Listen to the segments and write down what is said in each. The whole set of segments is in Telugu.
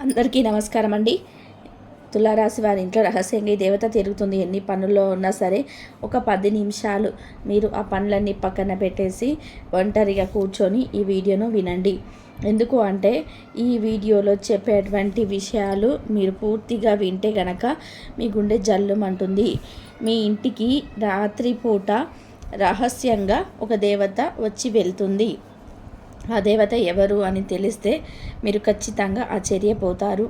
అందరికీ నమస్కారం అండి. తులారాశి వారి ఇంట్లో రహస్యంగా ఈ దేవత తిరుగుతుంది. ఎన్ని పనుల్లో ఉన్నా సరే ఒక 10 నిమిషాలు మీరు ఆ పనులన్నీ పక్కన పెట్టేసి ఒంటరిగా కూర్చొని ఈ వీడియోను వినండి. ఎందుకు అంటే ఈ వీడియోలో చెప్పేటువంటి విషయాలు మీరు పూర్తిగా వింటే గనక మీ గుండె జల్లుమంటుంది. మీ ఇంటికి రాత్రిపూట రహస్యంగా ఒక దేవత వచ్చి వెళ్తుంది. ఆ దేవత ఎవరు అని తెలిస్తే మీరు ఖచ్చితంగా ఆశ్చర్యపోతారు.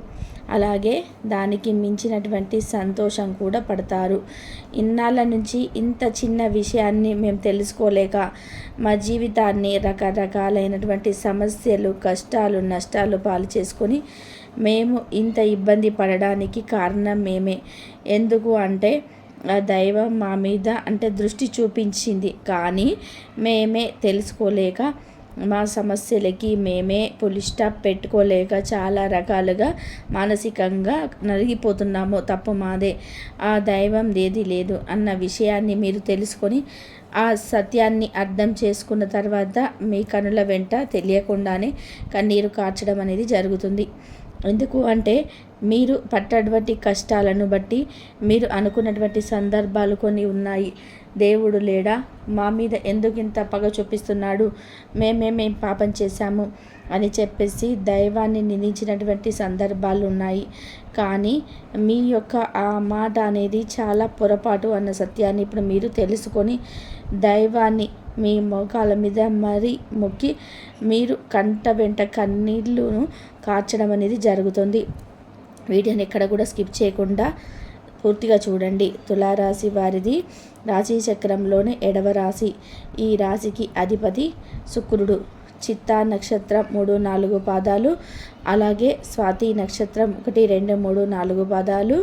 అలాగే దానికి మించినటువంటి సంతోషం కూడా పడతారు. ఇన్నాళ్ళ నుంచి ఇంత చిన్న విషయాన్ని మేము తెలుసుకోలేక మా జీవితాన్ని రకరకాలైనటువంటి సమస్యలు, కష్టాలు, నష్టాలు పాలు చేసుకొని మేము ఇంత ఇబ్బంది పడడానికి కారణం మేమే. ఎందుకు అంటే ఆ దైవం మా మీద దృష్టి చూపించింది, కానీ మేమే తెలుసుకోలేక మా సమస్యలకి మేమే పులి స్టాప్ పెట్టుకోలేక చాలా రకాలుగా మానసికంగా నలిగిపోతున్నాము. తప్పు మాదే, ఆ దైవం ఏది లేదు అన్న విషయాన్ని మీరు తెలుసుకొని ఆ సత్యాన్ని అర్థం చేసుకున్న తర్వాత మీ కనుల వెంట తెలియకుండానే కన్నీరు కార్చడం అనేది జరుగుతుంది. ఎందుకు అంటే మీరు పట్టటువంటి కష్టాలను బట్టి మీరు అనుకున్నటువంటి సందర్భాలు కొన్ని ఉన్నాయి. దేవుడు లేడా, మా మీద ఎందుకు ఇంత పగ చూపిస్తున్నాడు, మేం పాపం చేశాము అని చెప్పేసి దైవాన్ని నిందించినటువంటి సందర్భాలు ఉన్నాయి. కానీ మీ యొక్క ఆ మాట అనేది చాలా పొరపాటు అన్న సత్యాన్ని ఇప్పుడు మీరు తెలుసుకొని దైవాన్ని మీ మోకాల మీద మరీ మొక్కి మీరు కంట వెంట కన్నీళ్లను కార్చడం అనేది జరుగుతుంది. వీడియోని ఎక్కడ కూడా స్కిప్ చేయకుండా పూర్తిగా చూడండి. తులారాశి వారిది రాశి చక్రంలోని 7వ రాశి. ఈ రాశికి అధిపతి శుక్రుడు. చిత్తా నక్షత్రం 3, 4 పాదాలు, అలాగే స్వాతి నక్షత్రం 1, 2, 3, 4 పాదాలు,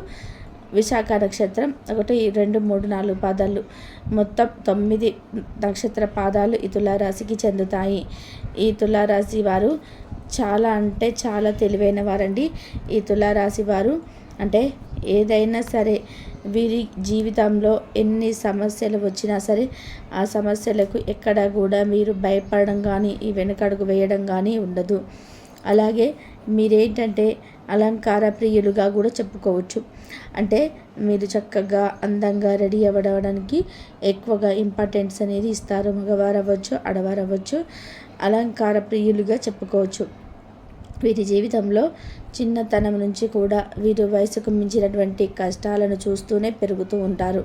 విశాఖ నక్షత్రం 1, 2, 3, 4 పాదాలు, మొత్తం 9 నక్షత్ర పాదాలు ఈ తులారాశికి చెందుతాయి. ఈ తులారాశి వారు చాలా తెలివైన వారండి. ఈ తులారాశి వారు ఏదైనా సరే వీరి జీవితంలో ఎన్ని సమస్యలు వచ్చినా సరే ఆ సమస్యలకు ఎక్కడ కూడా మీరు భయపడడం కానీ ఈ వెనకడుగు వేయడం కానీ ఉండదు. అలాగే మీరేంటంటే అలంకార ప్రియులుగా కూడా చెప్పుకోవచ్చు. మీరు చక్కగా అందంగా రెడీ అవ్వడానికి ఎక్కువగా ఇంపార్టెన్స్ అనేది ఇస్తారు. మగవారు అవ్వచ్చు, ఆడవారు అవ్వచ్చు, అలంకార ప్రియులుగా చెప్పుకోవచ్చు. వీరి జీవితంలో చిన్నతనం నుంచి కూడా వీరు వయసుకు మించినటువంటి కష్టాలను చూస్తూనే పెరుగుతూ ఉంటారు.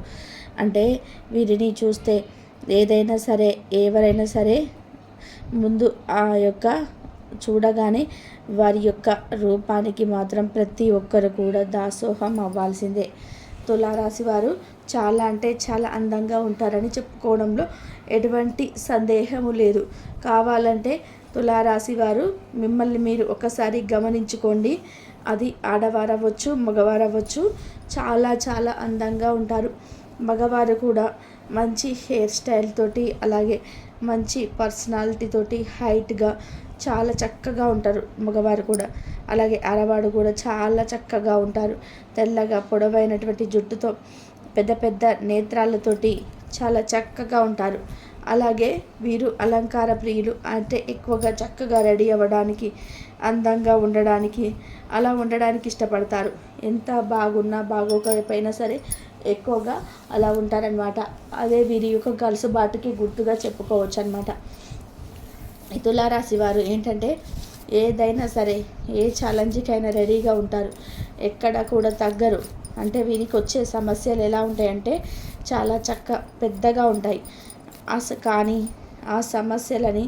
వీరిని చూస్తే ఏదైనా సరే, ఎవరైనా సరే ముందు ఆ యొక్క చూడగానే వారి యొక్క రూపానికి మాత్రం ప్రతి ఒక్కరు కూడా దాసోహం అవ్వాల్సిందే. తులారాశి వారు చాలా అందంగా ఉంటారని చెప్పుకోవడంలో ఎటువంటి సందేహము లేదు. కావాలంటే తులారాశి వారు మిమ్మల్ని మీరు ఒకసారి గమనించుకోండి. అది ఆడవారు అవ్వచ్చు, మగవారు అవ్వచ్చు, చాలా అందంగా ఉంటారు. మగవారు కూడా మంచి హెయిర్ స్టైల్ తోటి, అలాగే మంచి పర్సనాలిటీ తోటి, హైట్గా చాలా చక్కగా ఉంటారు మగవారు కూడా. అలాగే ఆడవాడు కూడా చాలా చక్కగా ఉంటారు. తెల్లగా పొడవైనటువంటి జుట్టుతో, పెద్ద నేత్రాలతోటి చాలా చక్కగా ఉంటారు. అలాగే వీరు అలంకార ప్రియులు. ఎక్కువగా చక్కగా రెడీ అవ్వడానికి, అందంగా ఉండడానికి, అలా ఉండడానికి ఇష్టపడతారు. ఎంత బాగున్నా బాగోకపోయినా సరే ఎక్కువగా అలా ఉంటారనమాట. అదే వీరి యొక్క గలుసుబాటుకి గుర్తుగా చెప్పుకోవచ్చు అనమాట. ఈ తులారాశి వారు ఏదైనా సరే ఏ ఛాలెంజ్కైనా రెడీగా ఉంటారు. ఎక్కడ కూడా తగ్గరు. వీరికి వచ్చే సమస్యలు ఎలా ఉంటాయంటే చాలా పెద్దగా ఉంటాయి. కానీ ఆ సమస్యలని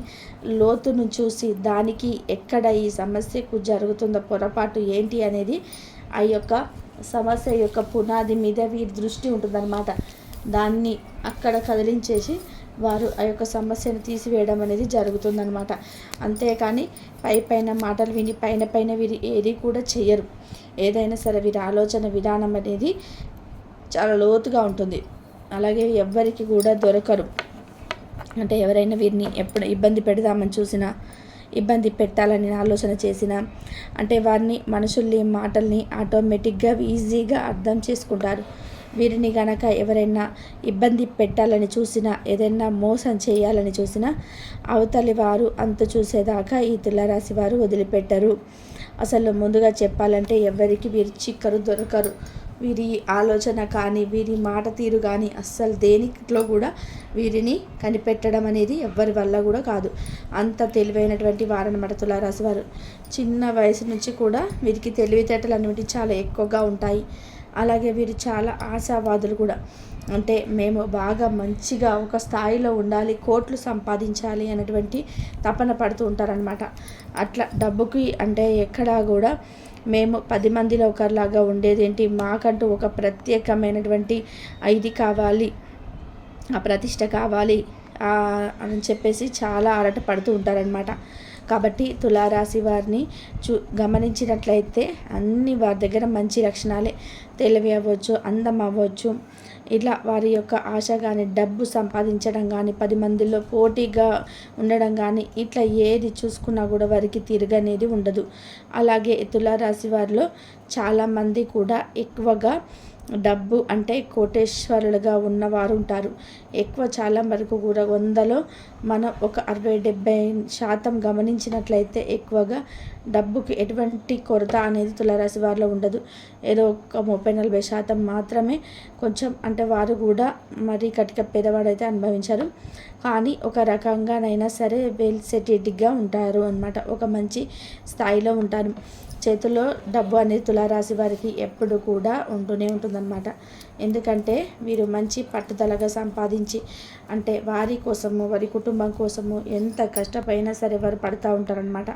లోతును చూసి దానికి ఎక్కడ ఈ సమస్యకు జరుగుతున్న పొరపాటు ఏంటి అనేది ఆ యొక్క సమస్య యొక్క పునాది మీద వీరి దృష్టి ఉంటుందన్నమాట. దాన్ని అక్కడ కదిలించేసి వారు ఆ యొక్క సమస్యను తీసివేయడం అనేది జరుగుతుందన్నమాట. అంతేకాని పైన మాటలు విని పైన వీరు ఏది కూడా చెయ్యరు. ఏదైనా సరే వీరి ఆలోచన విధానం అనేది చాలా లోతుగా ఉంటుంది. అలాగే ఎవ్వరికి కూడా దొరకరు. ఎవరైనా వీరిని ఎప్పుడు ఇబ్బంది పెడదామని చూసినా, ఇబ్బంది పెట్టాలని ఆలోచన చేసినా వారిని మనుషుల్ని మాటల్ని ఆటోమేటిక్గా ఈజీగా అర్థం చేసుకుంటారు. వీరిని గనక ఎవరైనా ఇబ్బంది పెట్టాలని చూసినా, ఏదైనా మోసం చేయాలని చూసినా అవతలి వారు అంతు చూసేదాకా ఈ తులారాశి వారు వదిలిపెట్టరు. అసలు ముందుగా చెప్పాలంటే ఎవరికి వీరు చిక్కరు దొరకరు. వీరి ఆలోచన కానీ వీరి మాట తీరు కానీ అస్సలు దేనిలో కూడా వీరిని కనిపెట్టడం అనేది ఎవ్వరి వల్ల కూడా కాదు. అంత తెలివైనటువంటి వారనమాట తులారాశి వారు. చిన్న వయసు నుంచి కూడా వీరికి తెలివితేటలు అనేవి చాలా ఎక్కువగా ఉంటాయి. అలాగే వీరు చాలా ఆశావాదులు కూడా. అంటే మేము బాగా మంచిగా ఒక స్థాయిలో ఉండాలి, కోట్లు సంపాదించాలి అనేటువంటి తపన పడుతూ ఉంటారనమాట. అట్లా డబ్బుకి అంటే ఎక్కడా కూడా మేము 10 మందిలో ఒకరిలాగా ఉండేదేంటి, మాకంటూ ఒక ప్రత్యేకమైనటువంటి ఇది కావాలి, ఆ ప్రతిష్ట కావాలి అని చెప్పేసి చాలా ఆరాట పడుతూ ఉంటారనమాట. కాబట్టి తులారాశి వారిని గమనించినట్లయితే అన్ని వారి దగ్గర మంచి లక్షణాలే. తెలివి అవ్వచ్చు, అందం అవ్వచ్చు, ఇట్లా వారి యొక్క ఆశ కానీ, డబ్బు సంపాదించడం కానీ, 10 మందిలో పోటీగా ఉండడం కానీ, ఇట్లా ఏది చూసుకున్నా కూడా వారికి తిరగనేది ఉండదు. అలాగే తులారాశి వారిలో చాలామంది కూడా ఎక్కువగా డబ్బు అంటే కోటేశ్వరులుగా ఉన్నవారు ఉంటారు. ఎక్కువ చాలా వరకు కూడా 100లో మనం ఒక 60-70% గమనించినట్లయితే ఎక్కువగా డబ్బుకి ఎటువంటి కొరత అనేది తులారాశి వారిలో ఉండదు. ఏదో ఒక 30-40% మాత్రమే కొంచెం అంటే వారు కూడా మరీ కటిక పేదవాడైతే అనుభవించారు. కానీ ఒక రకంగానైనా సరే వెల్ సెటిల్డ్గా ఉంటారు అన్నమాట. ఒక మంచి స్థాయిలో ఉంటారు. చేతుల్లో డబ్బు అనేది తులారాశి వారికి ఎప్పుడు కూడా ఉంటూనే ఉంటుందన్నమాట. ఎందుకంటే వీరు మంచి పట్టుదలగా సంపాదించి అంటే వారి కోసము, వారి కుటుంబం కోసము ఎంత కష్టపైనా సరే వారు పడుతూ ఉంటారనమాట.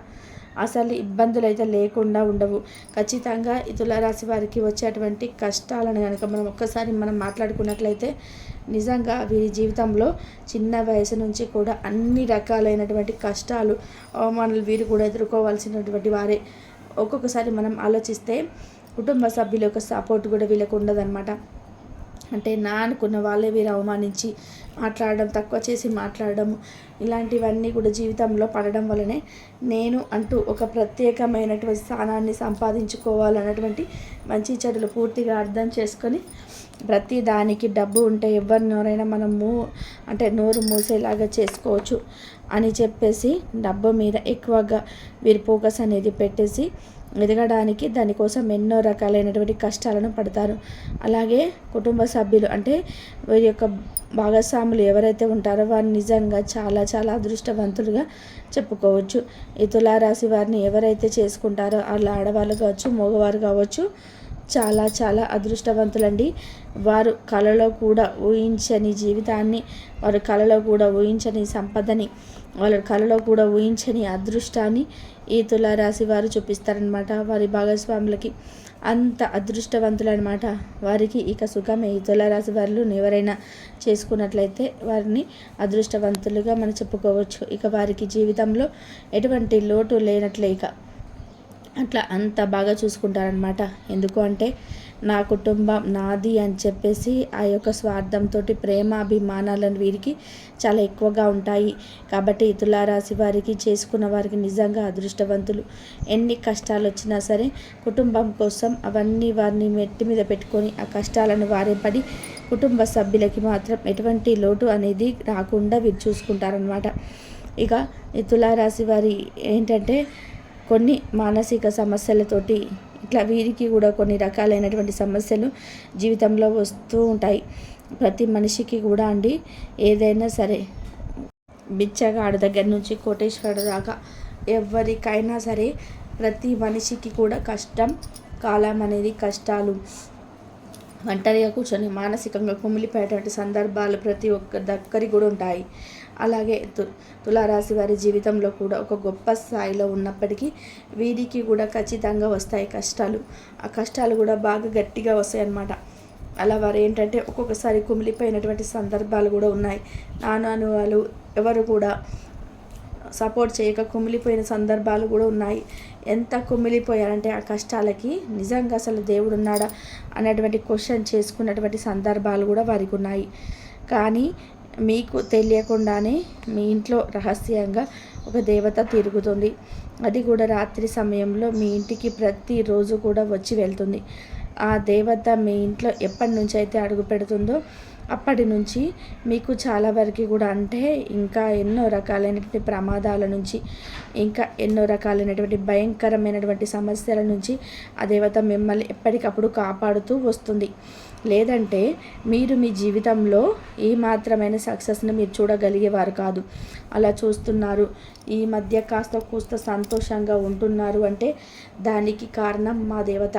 అసలు ఇబ్బందులు అయితే లేకుండా ఉండవు. ఖచ్చితంగా ఈ తులారాశి వారికి వచ్చేటువంటి కష్టాలను కనుక మనం మాట్లాడుకున్నట్లయితే నిజంగా వీరి జీవితంలో చిన్న వయసు నుంచి కూడా అన్ని రకాలైనటువంటి కష్టాలు, అవమానాలు వీరు కూడా ఎదుర్కోవాల్సినటువంటి వారే. ఒక్కొక్కసారి మనం ఆలోచిస్తే కుటుంబ సభ్యుల యొక్క సపోర్ట్ కూడా వీళ్ళకు ఉండదన్నమాట. అంటే నా అనుకున్న వాళ్ళే వీరు అవమానించి మాట్లాడడం, తక్కువ చేసి మాట్లాడడం, ఇలాంటివన్నీ కూడా జీవితంలో పడడం వల్లనే నేను అంటూ ఒక ప్రత్యేకమైనటువంటి స్థానాన్ని సంపాదించుకోవాలన్నటువంటి మంచి చెడులు పూర్తిగా అర్థం చేసుకొని ప్రతి దానికి డబ్బు ఉంటే ఎవరినోరైనా మనము అంటే నోరు మూసేలాగా చేసుకోవచ్చు అని చెప్పేసి డబ్బు మీద ఎక్కువగా వీరు ఫోకస్ అనేది పెట్టేసి ఎదగడానికి దానికోసం ఎన్నో రకాలైనటువంటి కష్టాలను పడతారు. అలాగే కుటుంబ సభ్యులు అంటే వీరి యొక్క భాగస్వాములు ఎవరైతే ఉంటారో వారు నిజంగా చాలా చాలా అదృష్టవంతులుగా చెప్పుకోవచ్చు. ఈ తులారాశి వారిని ఎవరైతే చేసుకుంటారో వాళ్ళ ఆడవాళ్ళు కావచ్చు, మగవారు కావచ్చు, చాలా చాలా అదృష్టవంతులండి. వారు కలలో కూడా ఊహించని జీవితాన్ని, వారు కలలో కూడా ఊహించని సంపదని, వాళ్ళ కలలో కూడా ఊహించని అదృష్టాన్ని ఈ తులారాశి వారు చూపిస్తారనమాట వారి భాగస్వాములకి. అంత అదృష్టవంతులు అనమాట. వారికి ఇక సుఖమే. ఈ తులారాశి వారు ఎవరైనా చేసుకున్నట్లయితే వారిని అదృష్టవంతులుగా మనం చెప్పుకోవచ్చు. ఇక వారికి జీవితంలో ఎటువంటి లోటు లేనట్లే. ఇక అట్లా అంత బాగా చూసుకుంటారనమాట. ఎందుకు అంటే నా కుటుంబం నాది అని చెప్పేసి ఆ యొక్క స్వార్థంతో ప్రేమ అభిమానాలను వీరికి చాలా ఎక్కువగా ఉంటాయి. కాబట్టి తులారాశి వారికి చేసుకున్న వారికి నిజంగా అదృష్టవంతులు. ఎన్ని కష్టాలు వచ్చినా సరే కుటుంబం కోసం అవన్నీ వారిని మెట్టి మీద పెట్టుకొని ఆ కష్టాలను వారే పడి కుటుంబ సభ్యులకి మాత్రం ఎటువంటి లోటు అనేది రాకుండా వీరు చూసుకుంటారనమాట. ఇక ఈ తులారాశి వారి ఏంటంటే కొన్ని మానసిక సమస్యలతోటి ఇట్లా వీరికి కూడా కొన్ని రకాలైనటువంటి సమస్యలు జీవితంలో వస్తూ ఉంటాయి. ప్రతి మనిషికి కూడా అండి ఏదైనా సరే బిచ్చగాడు దగ్గర నుంచి కోటేశ్వరుడు దాకా ఎవరికైనా సరే ప్రతి మనిషికి కూడా కష్టం కాలం అనేది కష్టాలు, ఒంటరిగా కూర్చొని మానసికంగా కుమిలిపోయేటువంటి సందర్భాలు ప్రతి ఒక్క దగ్గరికి కూడా ఉంటాయి. అలాగే తులారాశి వారి జీవితంలో కూడా ఒక గొప్ప స్థాయిలో ఉన్నప్పటికీ వీరికి కూడా ఖచ్చితంగా వస్తాయి కష్టాలు. ఆ కష్టాలు కూడా బాగా గట్టిగా వస్తాయి అన్నమాట. అలా వారు ఏంటంటే ఒక్కొక్కసారి కుమిలిపోయినటువంటి సందర్భాలు కూడా ఉన్నాయి. నాను వాళ్ళు ఎవరు కూడా సపోర్ట్ చేయక కుమిలిపోయిన సందర్భాలు కూడా ఉన్నాయి. ఎంత కుమిలిపోయారంటే ఆ కష్టాలకి నిజంగా అసలు దేవుడు ఉన్నాడా అన్నటువంటి క్వశ్చన్ చేసుకున్నటువంటి సందర్భాలు కూడా వారికి ఉన్నాయి. కానీ మీకు తెలియకుండానే మీ ఇంట్లో రహస్యంగా ఒక దేవత తిరుగుతుంది. అది కూడా రాత్రి సమయంలో మీ ఇంటికి ప్రతిరోజు కూడా వచ్చి వెళ్తుంది. ఆ దేవత మీ ఇంట్లో ఎప్పటి నుంచి అయితే అడుగు పెడుతుందో అప్పటి నుంచి మీకు చాలా వరకు కూడా అంటే ఇంకా ఎన్నో రకాలైనటువంటి ప్రమాదాల నుంచి, ఇంకా ఎన్నో రకాలైనటువంటి భయంకరమైనటువంటి సమస్యల నుంచి ఆ దేవత మిమ్మల్ని ఎప్పటికప్పుడు కాపాడుతూ వస్తుంది. లేదంటే మీరు మీ జీవితంలో ఏ మాత్రమైన సక్సెస్ని మీరు చూడగలిగేవారు కాదు. అలా చూస్తున్నారు, ఈ మధ్య కాస్త కూస్త సంతోషంగా ఉంటున్నారు అంటే దానికి కారణం మా దేవత.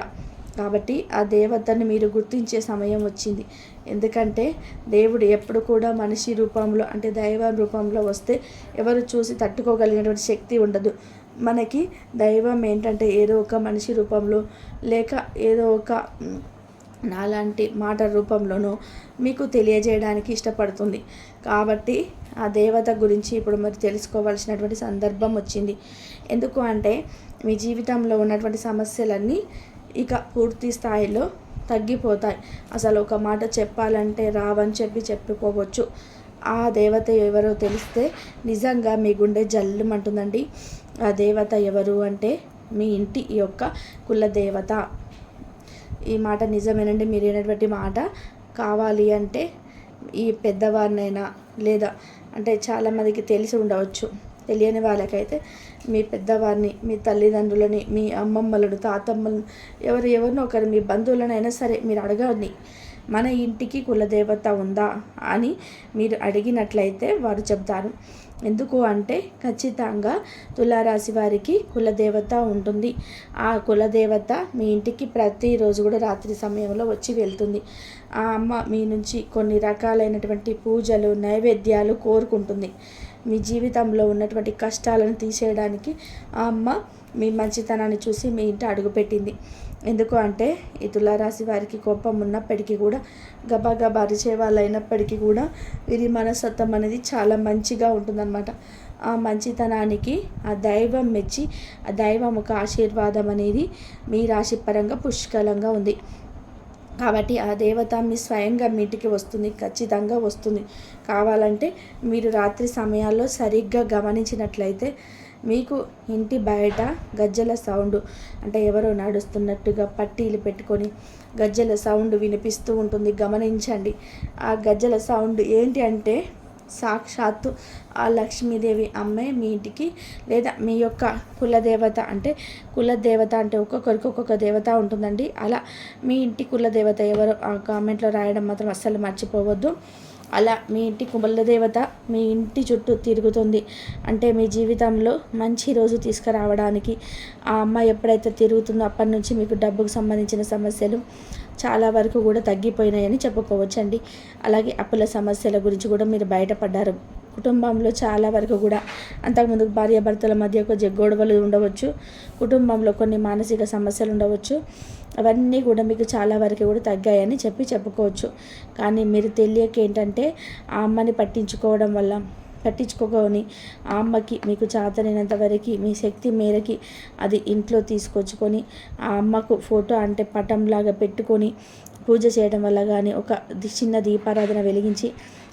కాబట్టి ఆ దేవతని మీరు గుర్తించే సమయం వచ్చింది. ఎందుకంటే దేవుడు ఎప్పుడు కూడా మనిషి రూపంలో అంటే దైవ రూపంలో వస్తే ఎవరు చూసి తట్టుకోగలిగినటువంటి శక్తి ఉండదు. మనకి దైవం ఏంటంటే ఏదో ఒక మనిషి రూపంలో లేక ఏదో ఒక నాలాంటి మాట రూపంలోనూ మీకు తెలియజేయడానికి ఇష్టపడుతుంది. కాబట్టి ఆ దేవత గురించి ఇప్పుడు మరి తెలుసుకోవాల్సినటువంటి సందర్భం వచ్చింది. ఎందుకు అంటే మీ జీవితంలో ఉన్నటువంటి సమస్యలన్నీ ఇక పూర్తి స్థాయిలో తగ్గిపోతాయి. అసలు ఒక మాట చెప్పాలంటే రావని చెప్పుకోవచ్చు. ఆ దేవత ఎవరో తెలిస్తే నిజంగా మీ గుండె జల్లుమంటుందండి. ఆ దేవత ఎవరు అంటే మీ ఇంటి యొక్క కుల దేవత. ఈ మాట నిజమేనండి, మీరు వినేటువంటి మాట. కావాలి అంటే ఈ పెద్దవారినైనా లేదా అంటే చాలామందికి తెలిసి ఉండవచ్చు, తెలియని వాళ్ళకైతే మీ పెద్దవారిని, మీ తల్లిదండ్రులని, మీ అమ్మమ్మలను, తాతమ్మలను, ఎవరినో ఒకరు మీ బంధువులనైనా సరే మీరు అడగండి, మన ఇంటికి కులదేవత ఉందా అని మీరు అడిగినట్లయితే వారు చెప్తారు. ఎందుకు అంటే ఖచ్చితంగా తులారాశి వారికి కులదేవత ఉంటుంది. ఆ కులదేవత మీ ఇంటికి ప్రతిరోజు కూడా రాత్రి సమయంలో వచ్చి వెళ్తుంది. ఆ అమ్మ మీ నుంచి కొన్ని రకాలైనటువంటి పూజలు, నైవేద్యాలు కోరుకుంటుంది. మీ జీవితంలో ఉన్నటువంటి కష్టాలను తీసేయడానికి ఆ అమ్మ మీ మంచితనాన్ని చూసి మీ ఇంట అడుగుపెట్టింది. ఎందుకు అంటే ఈ తులారాశి వారికి కోపం ఉన్నప్పటికీ కూడా, గబా అరిచే వాళ్ళు అయినప్పటికీ కూడా వీరి మనస్తత్వం అనేది చాలా మంచిగా ఉంటుందన్నమాట. ఆ మంచితనానికి ఆ దైవం మెచ్చి, ఆ దైవం ఒక ఆశీర్వాదం అనేది మీ రాశి పరంగా పుష్కలంగా ఉంది. కాబట్టి ఆ దేవత మీ స్వయంగా మీ ఇంటికి వస్తుంది, ఖచ్చితంగా వస్తుంది. కావాలంటే మీరు రాత్రి సమయాల్లో సరిగ్గా గమనించినట్లయితే మీకు ఇంటి బయట గజ్జల సౌండ్ అంటే ఎవరో నడుస్తున్నట్టుగా పట్టీలు పెట్టుకొని గజ్జల సౌండ్ వినిపిస్తూ ఉంటుంది. గమనించండి. ఆ గజ్జల సౌండ్ ఏంటి అంటే సాక్షాత్తు ఆ లక్ష్మీదేవి అమ్మే మీ ఇంటికి లేదా మీ యొక్క కులదేవత అంటే ఒక్కొక్కరికి ఒక్కొక్క దేవత ఉంటుందండి. అలా మీ ఇంటి కులదేవత ఎవరో ఆ కామెంట్లో రాయడం మాత్రం అస్సలు మర్చిపోవద్దు. అలా మీ ఇంటి కులదేవత మీ ఇంటి చుట్టూ తిరుగుతుంది అంటే మీ జీవితంలో మంచి రోజు తీసుకురావడానికి ఆ అమ్మ ఎప్పుడైతే తిరుగుతుందో అప్పటి నుంచి మీకు డబ్బుకు సంబంధించిన సమస్యలు చాలా వరకు కూడా తగ్గిపోయినాయని చెప్పుకోవచ్చండి. అలాగే అప్పుల సమస్యల గురించి కూడా మీరు బయటపడ్డారు. కుటుంబంలో చాలా వరకు కూడా అంతకుముందు భార్యాభర్తల మధ్య ఒక గొడవలు ఉండవచ్చు, కుటుంబంలో కొన్ని మానసిక సమస్యలు ఉండవచ్చు. అవన్నీ కూడా మీకు చాలా వరకు కూడా తగ్గాయని చెప్పుకోవచ్చు. కానీ మీరు తెలియక ఏంటంటే ఆ అమ్మని పట్టించుకోని ఆ అమ్మకి మీకు చేతనైనంత వరకు మీ శక్తి మేరకి అది ఇంట్లో తీసుకొచ్చుకొని ఆ అమ్మకు ఫోటో అంటే పటంలాగా పెట్టుకొని పూజ చేయడం వల్ల కానీ ఒక చిన్న దీపారాధన వెలిగించి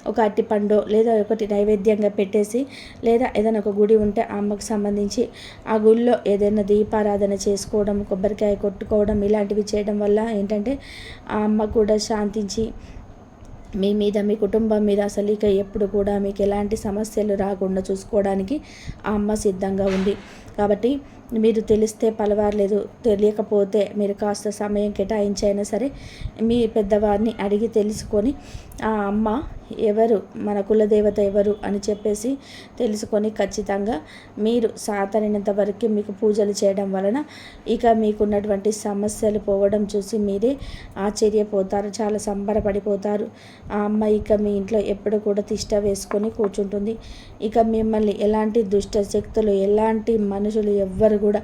ఒక అరటిపండు లేదా ఒకటి నైవేద్యంగా పెట్టేసి లేదా ఏదైనా ఒక గుడి ఉంటే ఆ అమ్మకు సంబంధించి ఆ గుడిలో ఏదైనా దీపారాధన చేసుకోవడం, కొబ్బరికాయ కొట్టుకోవడం ఇలాంటివి చేయడం వల్ల ఏంటంటే ఆ అమ్మ కూడా శాంతించి మీ మీద, మీ కుటుంబం మీద అసలు ఇక ఎప్పుడు కూడా మీకు ఎలాంటి సమస్యలు రాకుండా చూసుకోవడానికి ఆ అమ్మ సిద్ధంగా ఉంది. కాబట్టి మీరు తెలిస్తే పలవారలేదు, తెలియకపోతే మీరు కాస్త సమయం కేటాయించైనా సరే మీ పెద్దవారిని అడిగి తెలుసుకొని ఆ అమ్మ ఎవరు, మన కులదేవత ఎవరు అని చెప్పేసి తెలుసుకొని ఖచ్చితంగా మీరు సాతరైనంత వరకు మీకు పూజలు చేయడం వలన ఇక మీకున్నటువంటి సమస్యలు పోవడం చూసి మీరే ఆశ్చర్యపోతారు, చాలా సంబరపడిపోతారు. ఆ అమ్మ ఇక మీ ఇంట్లో ఎప్పుడు కూడా తిష్ట వేసుకొని కూర్చుంటుంది. ఇక మిమ్మల్ని ఎలాంటి దుష్ట శక్తులు, ఎలాంటి మనుషులు ఎవ్వరు కూడా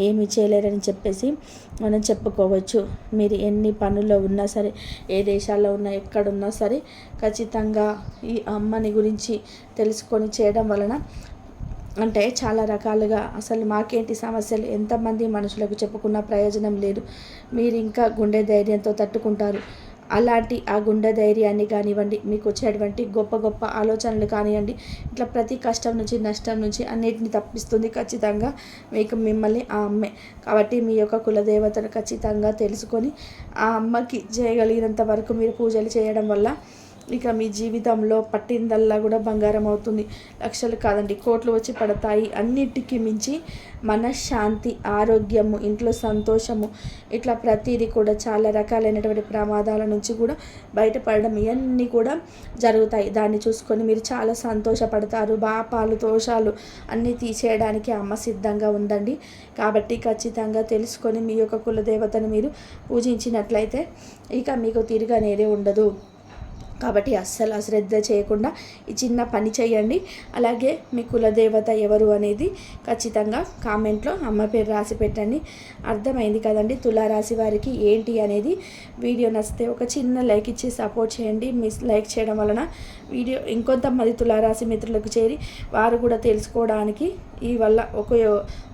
ఏమి చేయలేరని చెప్పేసి మనం చెప్పుకోవచ్చు. మీరు ఎన్ని పనుల్లో ఉన్నా సరే, ఏ దేశాల్లో ఉన్నా, ఎక్కడున్నా సరే ఖచ్చితంగా ఈ అమ్మని గురించి తెలుసుకొని చేయడం వలన అంటే చాలా రకాలుగా అసలు మాకేంటి సమస్యలు ఎంతమంది మనుషులకు చెప్పుకున్న ప్రయోజనం లేదు, మీరు ఇంకా గుండె ధైర్యంతో తట్టుకుంటారు. అలాంటి ఆ గుండె ధైర్యాన్ని కానివ్వండి, మీకు వచ్చేటువంటి గొప్ప గొప్ప ఆలోచనలు కానివ్వండి, ఇట్లా ప్రతి కష్టం నుంచి, నష్టం నుంచి అన్నిటిని తప్పిస్తుంది ఖచ్చితంగా మిమ్మల్ని ఆ అమ్మే. కాబట్టి మీ యొక్క కులదేవతను ఖచ్చితంగా తెలుసుకొని ఆ అమ్మకి చేయగలిగినంత వరకు మీరు పూజలు చేయడం వల్ల ఇక మీ జీవితంలో పట్టిందల్లా కూడా బంగారం అవుతుంది. లక్షలు కాదండి, కోట్లు వచ్చి పడతాయి. అన్నిటికీ మించి మనశ్శాంతి, ఆరోగ్యము, ఇంట్లో సంతోషము, ఇట్లా ప్రతిదీ కూడా చాలా రకాలైనటువంటి ప్రమాదాల నుంచి కూడా బయటపడడం ఇవన్నీ కూడా జరుగుతాయి. దాన్ని చూసుకొని మీరు చాలా సంతోషపడతారు. పాపాలు దోషాలు అన్నీ తీసేయడానికి అమ్మ సిద్ధంగా ఉందండి. కాబట్టి ఖచ్చితంగా తెలుసుకొని మీ యొక్క కులదేవతను మీరు పూజించినట్లయితే ఇక మీకు తిరగనేదే ఉండదు. కాబట్టి అస్సలు అశ్రద్ధ చేయకుండా ఈ చిన్న పని చేయండి. అలాగే మీ కులదేవత ఎవరు అనేది ఖచ్చితంగా కామెంట్లో అమ్మ పేరు రాసి పెట్టండి. అర్థమైంది కదండి తులారాశి వారికి ఏంటి అనేది. వీడియో నచ్చితే ఒక చిన్న లైక్ ఇచ్చి సపోర్ట్ చేయండి. లైక్ చేయడం వలన వీడియో ఇంకొంతమంది తులారాశి మిత్రులకు చేరి వారు కూడా తెలుసుకోవడానికి ఈ వల్ల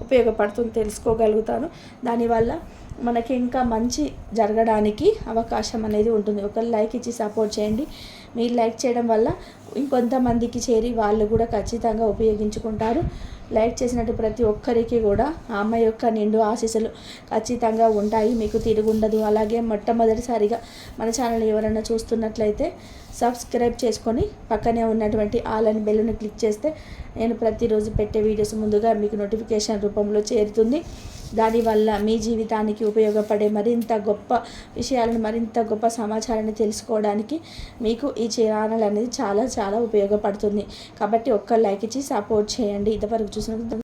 ఉపయోగపడుతుంది, తెలుసుకోగలుగుతాను. దానివల్ల మనకి ఇంకా మంచి జరగడానికి అవకాశం అనేది ఉంటుంది. ఒక లైక్ ఇచ్చి సపోర్ట్ చేయండి. మీరు లైక్ చేయడం వల్ల ఇంకొంతమందికి చేరి వాళ్ళు కూడా ఖచ్చితంగా ఉపయోగించుకుంటారు. లైక్ చేసినట్టు ప్రతి ఒక్కరికి కూడా అమ్మ యొక్క నిండు ఆశీస్సులు ఖచ్చితంగా ఉంటాయి, మీకు తిరుగుండదు. అలాగే మొట్టమొదటిసారిగా మన ఛానల్ ఎవరైనా చూస్తున్నట్లయితే సబ్స్క్రైబ్ చేసుకొని పక్కనే ఉన్నటువంటి ఆల్ అని బెల్లుని క్లిక్ చేస్తే నేను ప్రతిరోజు పెట్టే వీడియోస్ ముందుగా మీకు నోటిఫికేషన్ రూపంలో చేరుతుంది. దానివల్ల మీ జీవితానికి ఉపయోగపడే మరింత గొప్ప విషయాలను, మరింత గొప్ప సమాచారాన్ని తెలుసుకోవడానికి మీకు ఈ ఛానల్ అనేది చాలా చాలా ఉపయోగపడుతుంది. కాబట్టి ఒక్క లైక్ ఇచ్చి సపోర్ట్ చేయండి. ఇంతవరకు చూసినందుకు